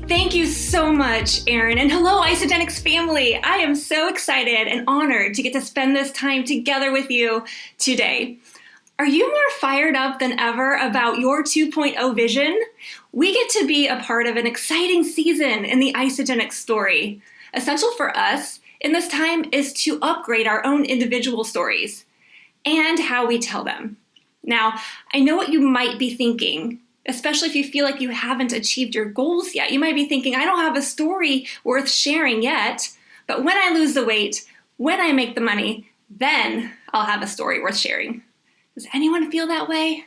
Thank you so much, Erin, and hello, Isagenix family. I am so excited and honored to get to spend this time together with you today. Are you more fired up than ever about your 2.0 vision? We get to be a part of an exciting season in the Isagenix story. Essential for us in this time is to upgrade our own individual stories and how we tell them. Now, I know what you might be thinking, especially if you feel like you haven't achieved your goals yet. You might be thinking, I don't have a story worth sharing yet, but when I lose the weight, when I make the money, then I'll have a story worth sharing. Does anyone feel that way?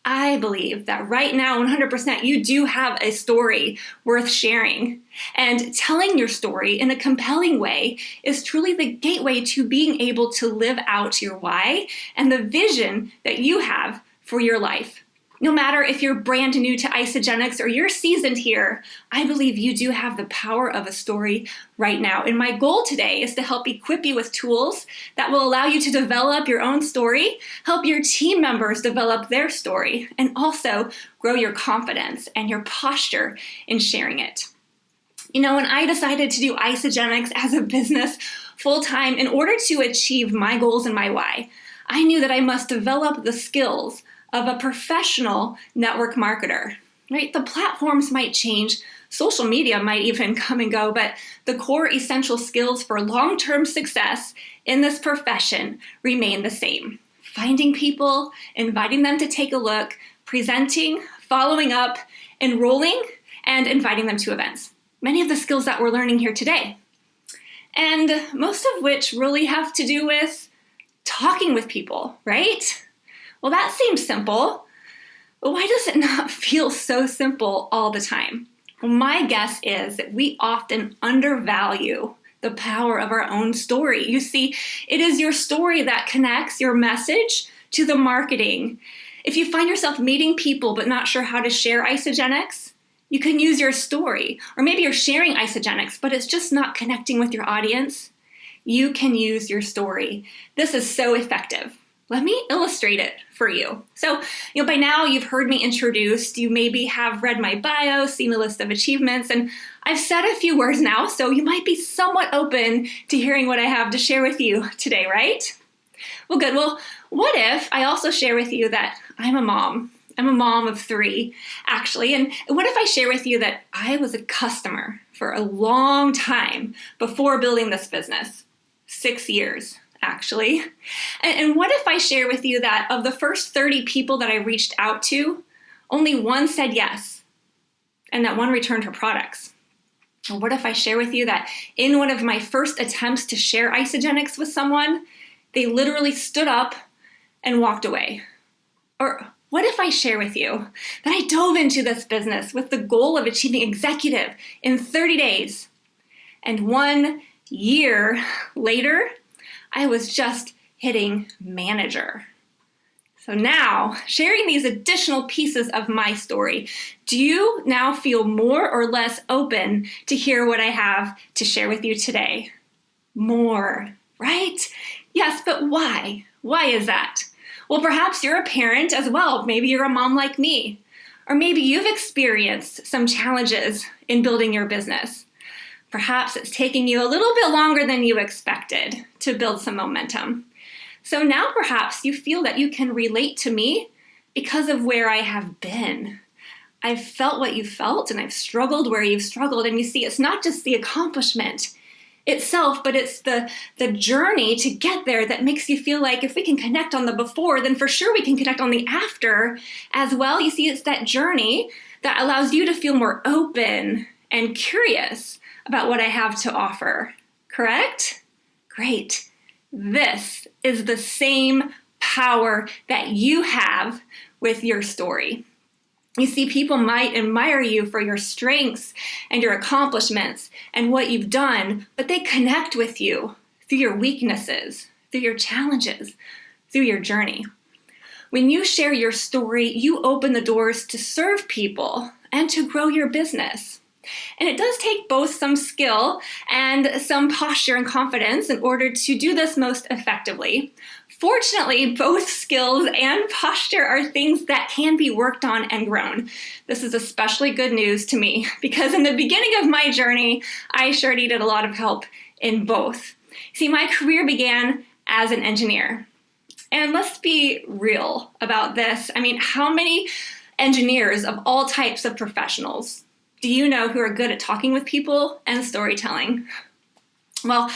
I believe that right now, 100%, you do have a story worth sharing. And telling your story in a compelling way is truly the gateway to being able to live out your why and the vision that you have for your life. No matter if you're brand new to Isagenix or you're seasoned here, I believe you do have the power of a story right now. And my goal today is to help equip you with tools that will allow you to develop your own story, help your team members develop their story, and also grow your confidence and your posture in sharing it. You know, when I decided to do Isagenix as a business full-time in order to achieve my goals and my why, I knew that I must develop the skills of a professional network marketer, right? The platforms might change, social media might even come and go, but the core essential skills for long-term success in this profession remain the same. Finding people, inviting them to take a look, presenting, following up, enrolling, and inviting them to events. Many of the skills that we're learning here today. And most of which really have to do with talking with people, right? Well, that seems simple, but why does it not feel so simple all the time? Well, my guess is that we often undervalue the power of our own story. You see, it is your story that connects your message to the marketing. If you find yourself meeting people but not sure how to share Isagenix, you can use your story. Or maybe you're sharing Isagenix, but it's just not connecting with your audience. You can use your story. This is so effective. Let me illustrate it for you. So, by now you've heard me introduced. You maybe have read my bio, seen the list of achievements, and I've said a few words now, so you might be somewhat open to hearing what I have to share with you today, right? Well, good. Well, what if I also share with you that I'm a mom? I'm a mom of 3, actually. And what if I share with you that I was a customer for a long time before building this business? 6 years. Actually. And what if I share with you that of the first 30 people that I reached out to, only 1 said yes, and that 1 returned her products? Or what if I share with you that in one of my first attempts to share Isagenix with someone, they literally stood up and walked away? Or what if I share with you that I dove into this business with the goal of achieving executive in 30 days, and 1 year later, I was just hitting manager? So now, sharing these additional pieces of my story, do you now feel more or less open to hear what I have to share with you today? More, right? Yes, but why? Why is that? Well, perhaps you're a parent as well. Maybe you're a mom like me. Or maybe you've experienced some challenges in building your business. Perhaps it's taking you a little bit longer than you expected to build some momentum. So now perhaps you feel that you can relate to me because of where I have been. I've felt what you felt, and I've struggled where you've struggled. And you see, it's not just the accomplishment itself, but it's the journey to get there that makes you feel like if we can connect on the before, then for sure we can connect on the after as well. You see, it's that journey that allows you to feel more open and curious about what I have to offer, correct? Great. This is the same power that you have with your story. You see, people might admire you for your strengths and your accomplishments and what you've done, but they connect with you through your weaknesses, through your challenges, through your journey. When you share your story, you open the doors to serve people and to grow your business. And it does take both some skill and some posture and confidence in order to do this most effectively. Fortunately, both skills and posture are things that can be worked on and grown. This is especially good news to me because in the beginning of my journey, I sure needed a lot of help in both. See, my career began as an engineer. And let's be real about this. I mean, how many engineers of all types of professionals do you know who are good at talking with people and storytelling? Well,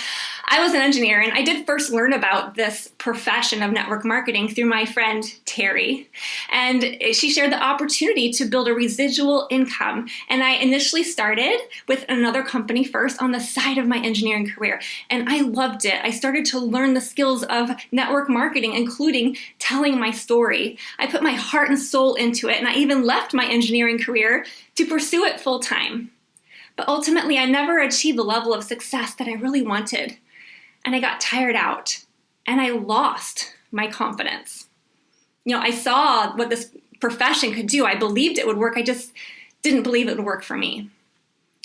I was an engineer, and I did first learn about this profession of network marketing through my friend Terry. And she shared the opportunity to build a residual income. And I initially started with another company first on the side of my engineering career. And I loved it. I started to learn the skills of network marketing, including telling my story. I put my heart and soul into it, and I even left my engineering career to pursue it full time. But ultimately, I never achieved the level of success that I really wanted. And I got tired out, and I lost my confidence. I saw what this profession could do. I believed it would work. I just didn't believe it would work for me.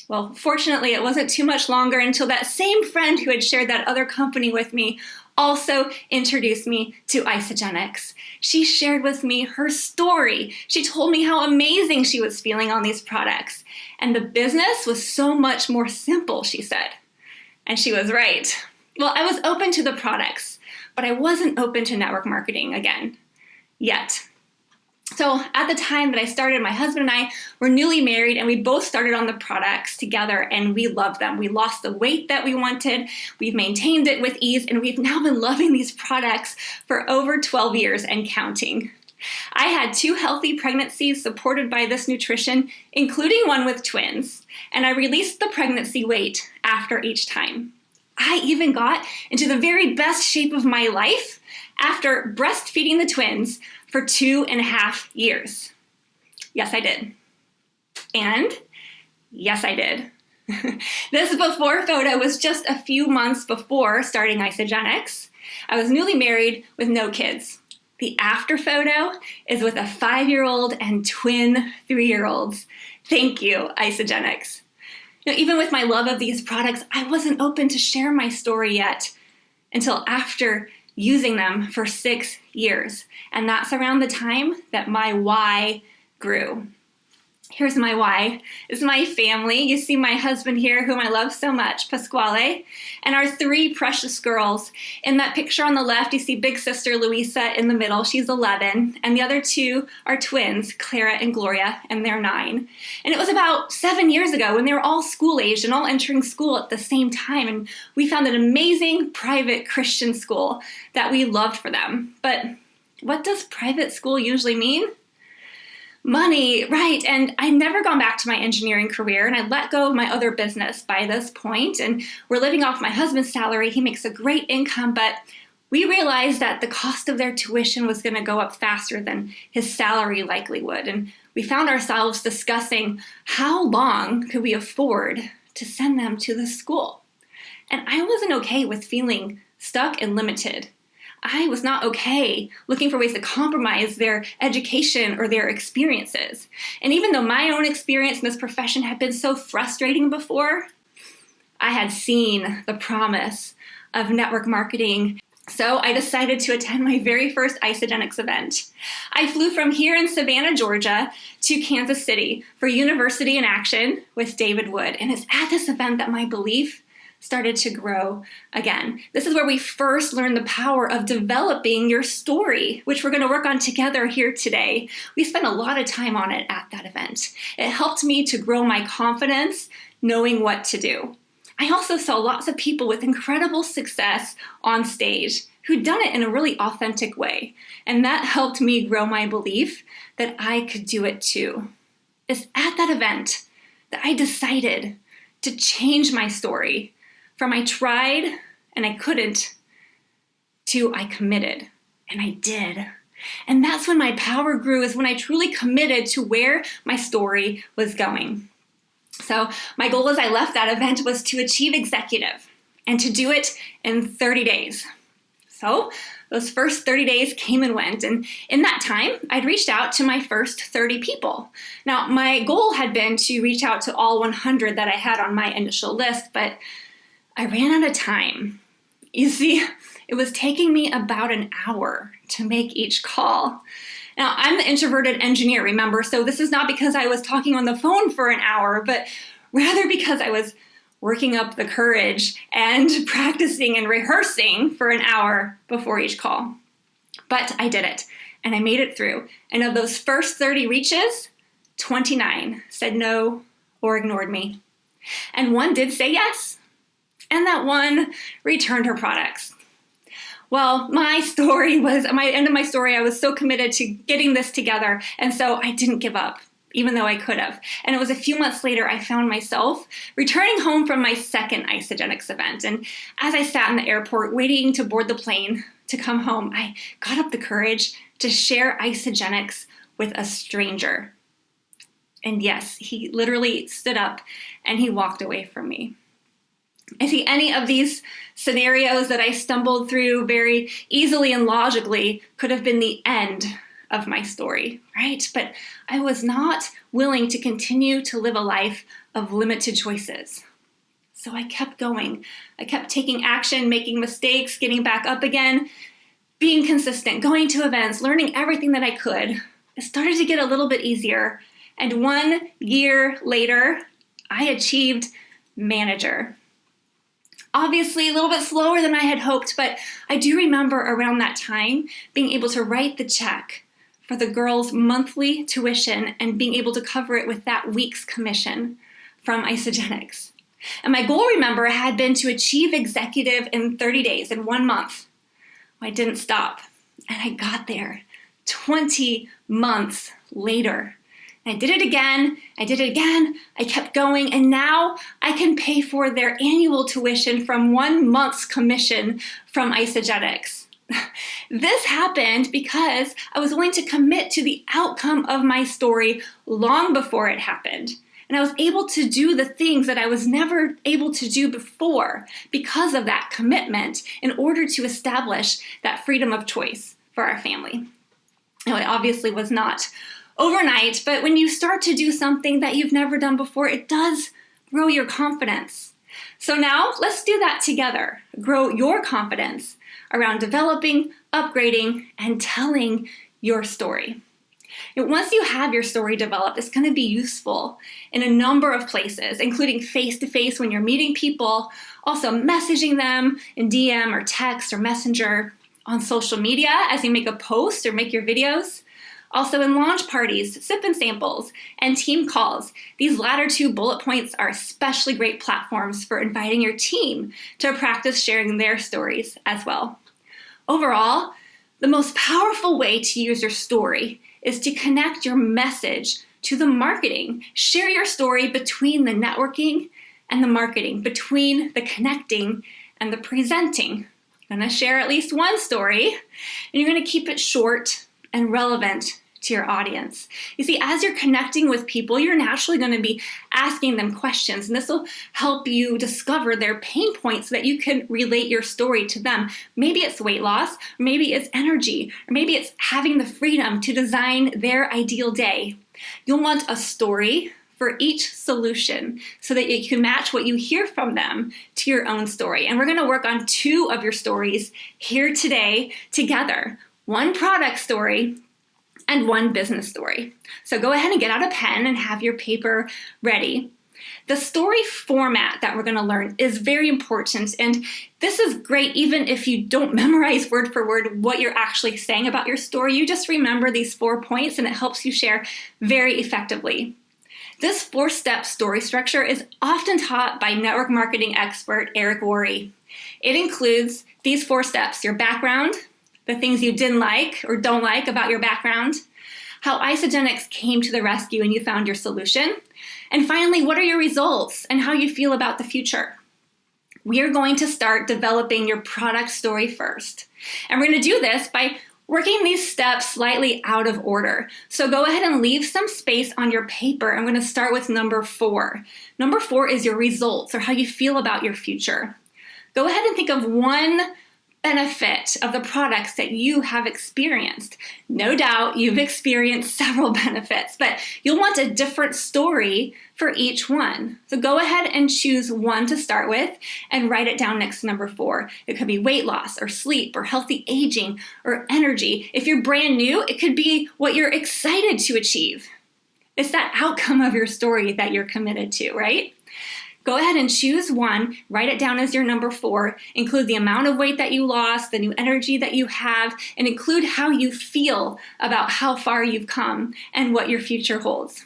Well, fortunately, it wasn't too much longer until that same friend who had shared that other company with me also introduced me to Isagenix. She shared with me her story. She told me how amazing she was feeling on these products. And the business was so much more simple, she said. And she was right. Well, I was open to the products, but I wasn't open to network marketing again, yet. So at the time that I started, my husband and I were newly married, and we both started on the products together, and we loved them. We lost the weight that we wanted. We've maintained it with ease, and we've now been loving these products for over 12 years and counting. I had 2 healthy pregnancies supported by this nutrition, including one with twins, and I released the pregnancy weight after each time. I even got into the very best shape of my life after breastfeeding the twins for 2.5 years. Yes, I did. And yes, I did. This before photo was just a few months before starting Isagenix. I was newly married with no kids. The after photo is with a 5-year-old and twin 3-year-olds. Thank you, Isagenix. Even with my love of these products, I wasn't open to share my story yet until after using them for 6 years. And that's around the time that my why grew. Here's my why. This is my family. You see my husband here, whom I love so much, Pasquale, and our 3 precious girls. In that picture on the left, you see big sister Luisa in the middle. She's 11. And the other 2 are twins, Clara and Gloria, and they're 9. And it was about 7 years ago when they were all school-aged and all entering school at the same time. And we found an amazing private Christian school that we loved for them. But what does private school usually mean? Money, right. And I'd never gone back to my engineering career, and I let go of my other business by this point, and we're living off my husband's salary. He makes a great income, but we realized that the cost of their tuition was going to go up faster than his salary likely would. And we found ourselves discussing how long could we afford to send them to the school. And I wasn't okay with feeling stuck and limited. I was not okay looking for ways to compromise their education or their experiences. And even though my own experience in this profession had been so frustrating before, I had seen the promise of network marketing. So I decided to attend my very first Isagenix event. I flew from here in Savannah, Georgia, to Kansas City for University in Action with David Wood. And it's at this event that my belief started to grow again. This is where we first learned the power of developing your story, which we're going to work on together here today. We spent a lot of time on it at that event. It helped me to grow my confidence, knowing what to do. I also saw lots of people with incredible success on stage who'd done it in a really authentic way. And that helped me grow my belief that I could do it too. It's at that event that I decided to change my story from I tried and I couldn't to I committed, and I did. And that's when my power grew, is when I truly committed to where my story was going. So my goal as I left that event was to achieve executive and to do it in 30 days. So those first 30 days came and went, and in that time, I'd reached out to my first 30 people. Now, my goal had been to reach out to all 100 that I had on my initial list, but I ran out of time. You see, it was taking me about an hour to make each call. Now, I'm the introverted engineer, remember? So this is not because I was talking on the phone for an hour, but rather because I was working up the courage and practicing and rehearsing for an hour before each call. But I did it, and I made it through. And of those first 30 reaches, 29 said no or ignored me. And one did say yes, and that one returned her products. Well, my end of my story, I was so committed to getting this together, and so I didn't give up, even though I could have. And it was a few months later, I found myself returning home from my second Isagenix event. And as I sat in the airport waiting to board the plane to come home, I got up the courage to share Isagenix with a stranger. And yes, he literally stood up and he walked away from me. I see any of these scenarios that I stumbled through very easily and logically could have been the end of my story, right? But I was not willing to continue to live a life of limited choices. So I kept going. I kept taking action, making mistakes, getting back up again, being consistent, going to events, learning everything that I could. It started to get a little bit easier. And 1 year later, I achieved manager. Obviously, a little bit slower than I had hoped, but I do remember around that time being able to write the check for the girls' monthly tuition and being able to cover it with that week's commission from Isagenix. And my goal, remember, had been to achieve executive in 30 days, in 1 month. I didn't stop, and I got there 20 months later. I did it again, I kept going, and now I can pay for their annual tuition from 1 month's commission from Isagenix. This happened because I was willing to commit to the outcome of my story long before it happened. And I was able to do the things that I was never able to do before because of that commitment in order to establish that freedom of choice for our family. Now, it obviously was not overnight, but when you start to do something that you've never done before, it does grow your confidence. So now let's do that together. Grow your confidence around developing, upgrading, and telling your story. And once you have your story developed, it's going to be useful in a number of places, including face-to-face when you're meeting people, also messaging them in DM or text or messenger, on social media as you make a post or make your videos, also in launch parties, sip and samples, and team calls. These latter two bullet points are especially great platforms for inviting your team to practice sharing their stories as well. Overall, the most powerful way to use your story is to connect your message to the marketing. Share your story between the networking and the marketing, between the connecting and the presenting. You're going to share at least one story, and you're going to keep it short and relevant to your audience. You see, as you're connecting with people, you're naturally going to be asking them questions, and this will help you discover their pain points so that you can relate your story to them. Maybe it's weight loss, or maybe it's energy, or maybe it's having the freedom to design their ideal day. You'll want a story for each solution so that you can match what you hear from them to your own story. And we're going to work on 2 of your stories here today together. One product story and one business story. So go ahead and get out a pen and have your paper ready. The story format that we're going to learn is very important, and this is great even if you don't memorize word for word what you're actually saying about your story. You just remember these 4 points and it helps you share very effectively. This 4-step story structure is often taught by network marketing expert Eric Worre. It includes these 4 steps: your background, the things you didn't like or don't like about your background, how Isagenix came to the rescue and you found your solution, and finally, what are your results and how you feel about the future. We are going to start developing your product story first. And we're going to do this by working these steps slightly out of order. So go ahead and leave some space on your paper. I'm going to start with number 4. Number 4 is your results, or how you feel about your future. Go ahead and think of one benefit of the products that you have experienced. No doubt you've experienced several benefits, but you'll want a different story for each one. So go ahead and choose one to start with and write it down next to number 4. It could be weight loss or sleep or healthy aging or energy. If you're brand new, it could be what you're excited to achieve. It's that outcome of your story that you're committed to, right? Go ahead and choose one, write it down as your number 4, include the amount of weight that you lost, the new energy that you have, and include how you feel about how far you've come and what your future holds.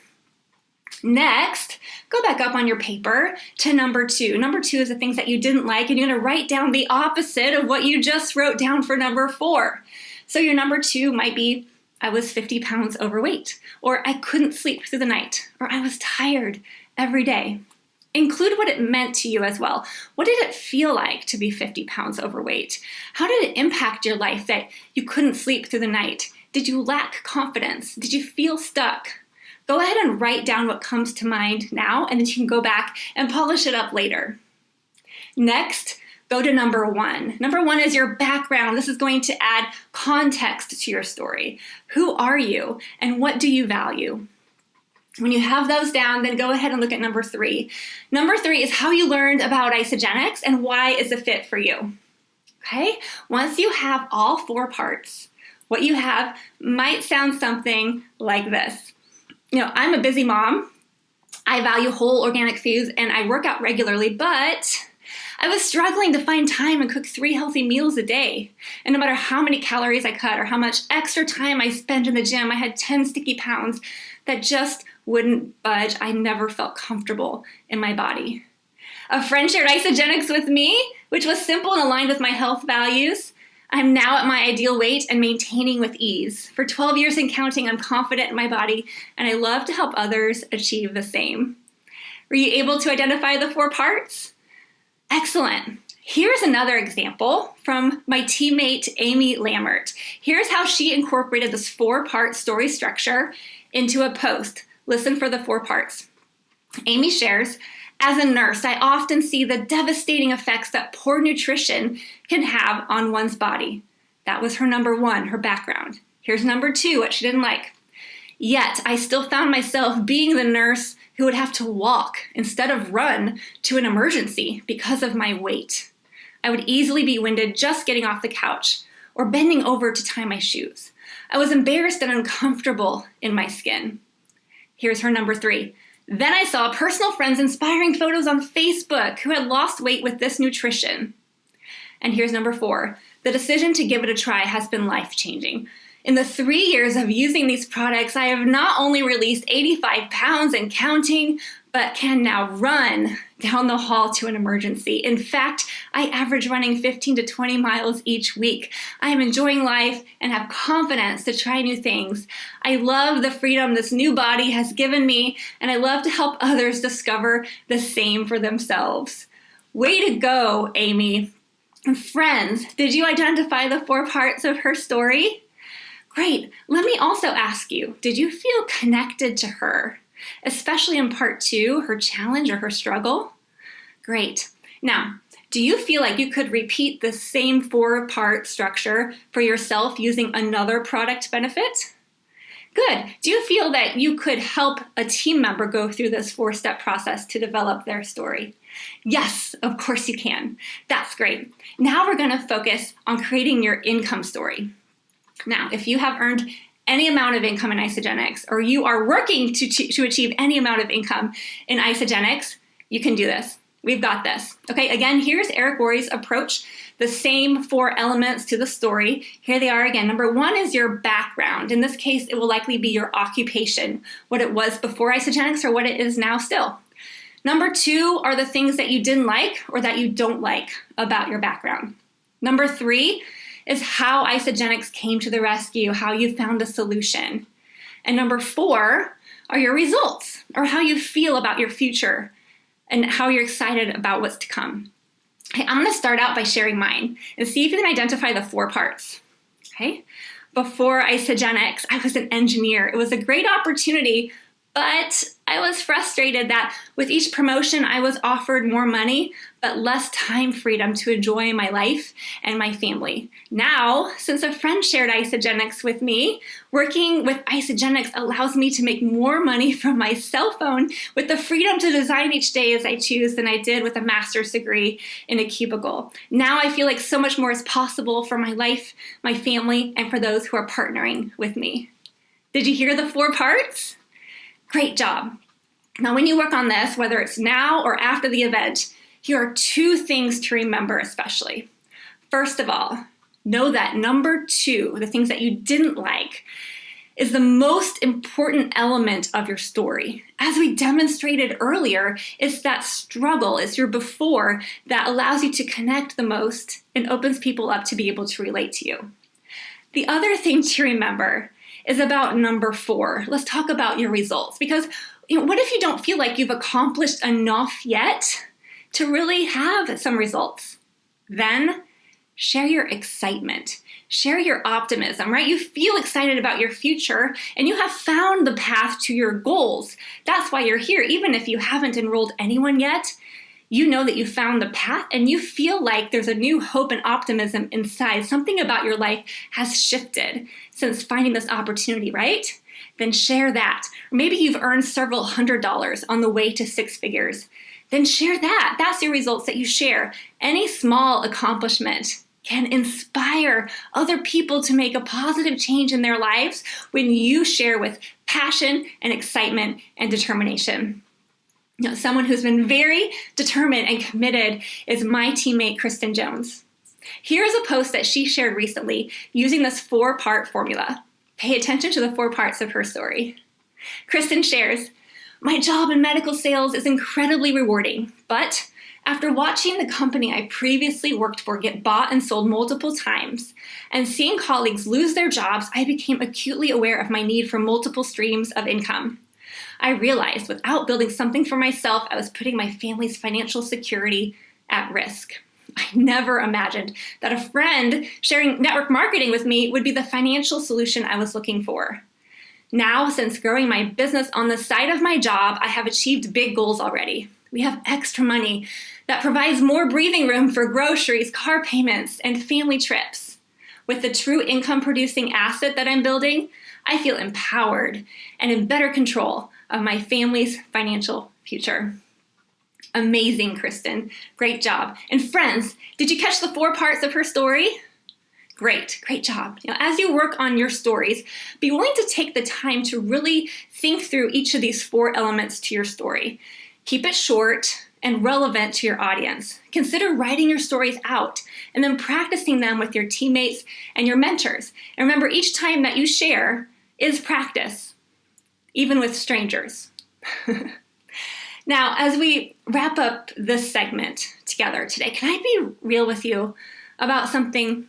Next, go back up on your paper to number 2. Number 2 is the things that you didn't like, and you're going to write down the opposite of what you just wrote down for number 4. So your number 2 might be, I was 50 pounds overweight, or I couldn't sleep through the night, or I was tired every day. Include what it meant to you as well. What did it feel like to be 50 pounds overweight? How did it impact your life that you couldn't sleep through the night? Did you lack confidence? Did you feel stuck? Go ahead and write down what comes to mind now, and then you can go back and polish it up later. Next, go to number 1. Number 1 is your background. This is going to add context to your story. Who are you, and what do you value? When you have those down, then go ahead and look at number 3. Number 3 is how you learned about Isagenix and why it's a fit for you. Okay? Once you have all 4 parts, what you have might sound something like this. I'm a busy mom. I value whole organic foods and I work out regularly, but I was struggling to find time and cook 3 healthy meals a day. And no matter how many calories I cut or how much extra time I spent in the gym, I had 10 sticky pounds that just wouldn't budge. I never felt comfortable in my body. A friend shared Isagenix with me, which was simple and aligned with my health values. I'm now at my ideal weight and maintaining with ease. For 12 years and counting, I'm confident in my body, and I love to help others achieve the same. Were you able to identify the 4 parts? Excellent. Here's another example from my teammate, Amy Lammert. Here's how she incorporated this 4-part story structure into a post. Listen for the 4 parts. Amy shares, as a nurse, I often see the devastating effects that poor nutrition can have on one's body. That was her number 1, her background. Here's number 2, what she didn't like. Yet, I still found myself being the nurse who would have to walk instead of run to an emergency because of my weight. I would easily be winded just getting off the couch or bending over to tie my shoes. I was embarrassed and uncomfortable in my skin. Here's her number 3. Then I saw personal friends inspiring photos on Facebook who had lost weight with this nutrition. And here's number 4. The decision to give it a try has been life-changing. In the 3 years of using these products, I have not only released 85 pounds and counting, but can now run down the hall to an emergency. In fact, I average running 15 to 20 miles each week. I am enjoying life and have confidence to try new things. I love the freedom this new body has given me, and I love to help others discover the same for themselves. Way to go, Amy. And friends, did you identify the 4 parts of her story? Great. Let me also ask you, did you feel connected to her, especially in part 2, her challenge or her struggle? Great. Now, do you feel like you could repeat the same 4-part structure for yourself using another product benefit? Good. Do you feel that you could help a team member go through this 4-step process to develop their story? Yes, of course you can. That's great. Now we're going to focus on creating your income story. Now, if you have earned any amount of income in Isagenix, or you are working to achieve any amount of income in Isagenix, you can do this. We've got this. Okay, again, here's Eric Worre's approach, the same 4 elements to the story. Here they are again. Number 1 is your background. In this case, it will likely be your occupation, what it was before Isagenix or what it is now still. Number 2 are the things that you didn't like or that you don't like about your background. Number 3 is how Isagenix came to the rescue, how you found a solution. And number 4 are your results, or how you feel about your future and how you're excited about what's to come. Okay, I'm gonna start out by sharing mine and see if you can identify the 4 parts, okay? Before Isagenix, I was an engineer. It was a great opportunity, But I was frustrated that with each promotion, I was offered more money, but less time freedom to enjoy my life and my family. Now, since a friend shared Isagenix with me, working with Isagenix allows me to make more money from my cell phone with the freedom to design each day as I choose than I did with a master's degree in a cubicle. Now I feel like so much more is possible for my life, my family, and for those who are partnering with me. Did you hear the 4 parts? Great job. Now, when you work on this, whether it's now or after the event, here are 2 things to remember especially. First of all, know that number 2, the things that you didn't like, is the most important element of your story. As we demonstrated earlier, it's that struggle, it's your before that allows you to connect the most and opens people up to be able to relate to you. The other thing to remember is about number 4. Let's talk about your results, because what if you don't feel like you've accomplished enough yet to really have some results? Then share your excitement, share your optimism, right? You feel excited about your future and you have found the path to your goals. That's why you're here. Even if you haven't enrolled anyone yet, you know that you found the path and you feel like there's a new hope and optimism inside. Something about your life has shifted since finding this opportunity, right? Then share that. Or maybe you've earned several $100s on the way to 6 figures. Then share that. That's your results that you share. Any small accomplishment can inspire other people to make a positive change in their lives when you share with passion and excitement and determination. Someone who's been very determined and committed is my teammate, Kristen Jones. Here's a post that she shared recently using this 4-part formula. Pay attention to the 4 parts of her story. Kristen shares, "My job in medical sales is incredibly rewarding, but after watching the company I previously worked for get bought and sold multiple times and seeing colleagues lose their jobs, I became acutely aware of my need for multiple streams of income. I realized without building something for myself, I was putting my family's financial security at risk. I never imagined that a friend sharing network marketing with me would be the financial solution I was looking for. Now, since growing my business on the side of my job, I have achieved big goals already. We have extra money that provides more breathing room for groceries, car payments, and family trips. With the true income-producing asset that I'm building, I feel empowered and in better control of my family's financial future." Amazing, Kristen. Great job. And friends, did you catch the 4 parts of her story? Great job. As you work on your stories, be willing to take the time to really think through each of these 4 elements to your story. Keep it short and relevant to your audience. Consider writing your stories out and then practicing them with your teammates and your mentors. And remember, each time that you share is practice, even with strangers. Now, as we wrap up this segment together today, can I be real with you about something?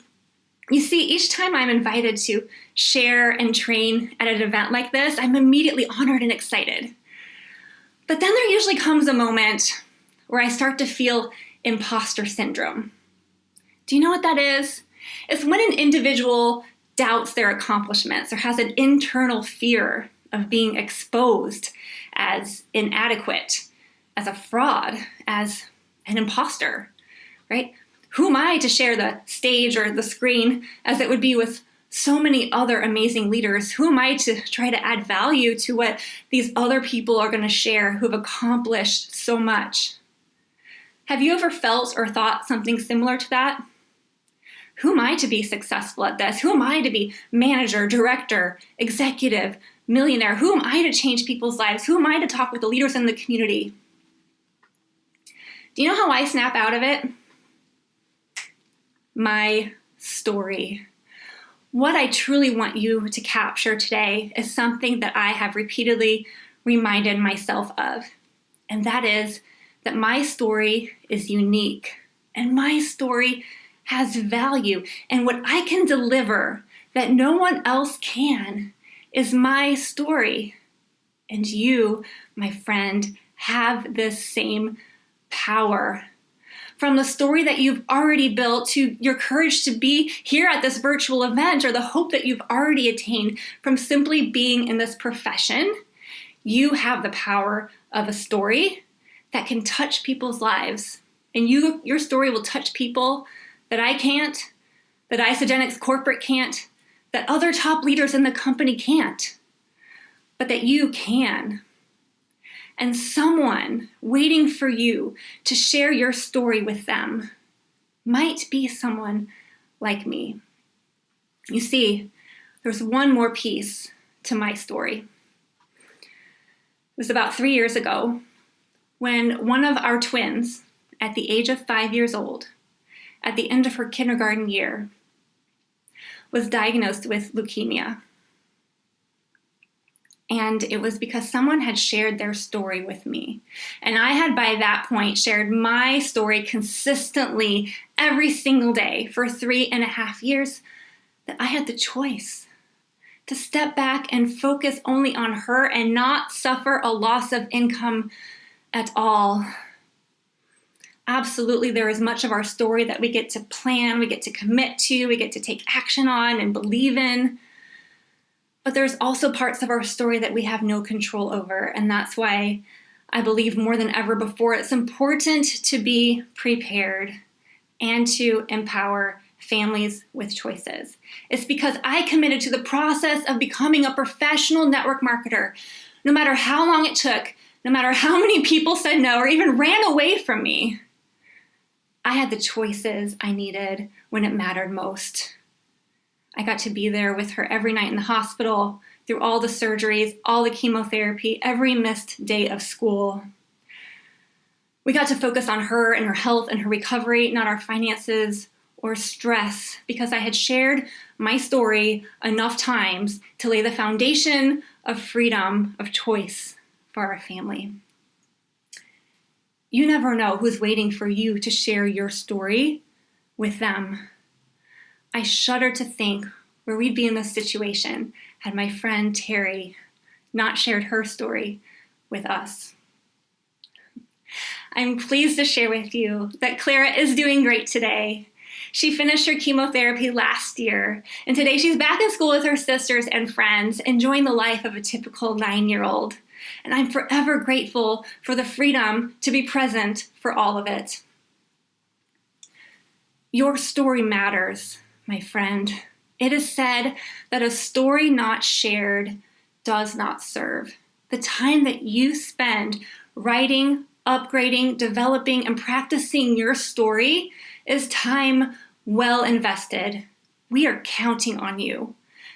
You see, each time I'm invited to share and train at an event like this, I'm immediately honored and excited. But then there usually comes a moment where I start to feel imposter syndrome. Do you know what that is? It's when an individual doubts their accomplishments or has an internal fear of being exposed as inadequate, as a fraud, as an imposter, right? Who am I to share the stage or the screen as it would be with so many other amazing leaders? Who am I to try to add value to what these other people are going to share who have accomplished so much? Have you ever felt or thought something similar to that? Who am I to be successful at this? Who am I to be manager, director, executive, millionaire? Who am I to change people's lives? Who am I to talk with the leaders in the community? Do you know how I snap out of it? My story. What I truly want you to capture today is something that I have repeatedly reminded myself of, and that is that my story is unique, and my story has value, and what I can deliver that no one else can is my story. And you, my friend, have this same power. From the story that you've already built to your courage to be here at this virtual event, or the hope that you've already attained from simply being in this profession, You have the power of a story that can touch people's lives. And your story will touch people that I can't, that Isagenix corporate can't, that other top leaders in the company can't, but that you can. And someone waiting for you to share your story with them might be someone like me. You see, there's one more piece to my story. It was about 3 years ago when one of our twins, at the age of 5 years old, at the end of her kindergarten year, was diagnosed with leukemia. And it was because someone had shared their story with me. And I had by that point shared my story consistently every single day for 3.5 years, that I had the choice to step back and focus only on her and not suffer a loss of income at all. Absolutely, there is much of our story that we get to plan, we get to commit to, we get to take action on and believe in. But there's also parts of our story that we have no control over. And that's why I believe more than ever before, it's important to be prepared and to empower families with choices. It's because I committed to the process of becoming a professional network marketer. No matter how long it took, no matter how many people said no or even ran away from me, I had the choices I needed when it mattered most. I got to be there with her every night in the hospital, through all the surgeries, all the chemotherapy, every missed day of school. We got to focus on her and her health and her recovery, not our finances or stress, because I had shared my story enough times to lay the foundation of freedom, of choice for our family. You never know who's waiting for you to share your story with them. I shudder to think where we'd be in this situation had my friend Terry not shared her story with us. I'm pleased to share with you that Clara is doing great today. She finished her chemotherapy last year, and today she's back in school with her sisters and friends, enjoying the life of a typical 9-year-old. And I'm forever grateful for the freedom to be present for all of it. Your story matters, my friend. It is said that a story not shared does not serve. The time that you spend writing, upgrading, developing, and practicing your story is time well invested. We are counting on you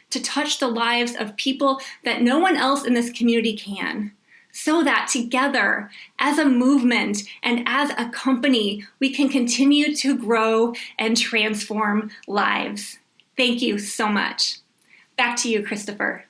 to touch the lives of people that no one else in this community can, so that together, as a movement and as a company, we can continue to grow and transform lives. Thank you so much. Back to you, Christopher.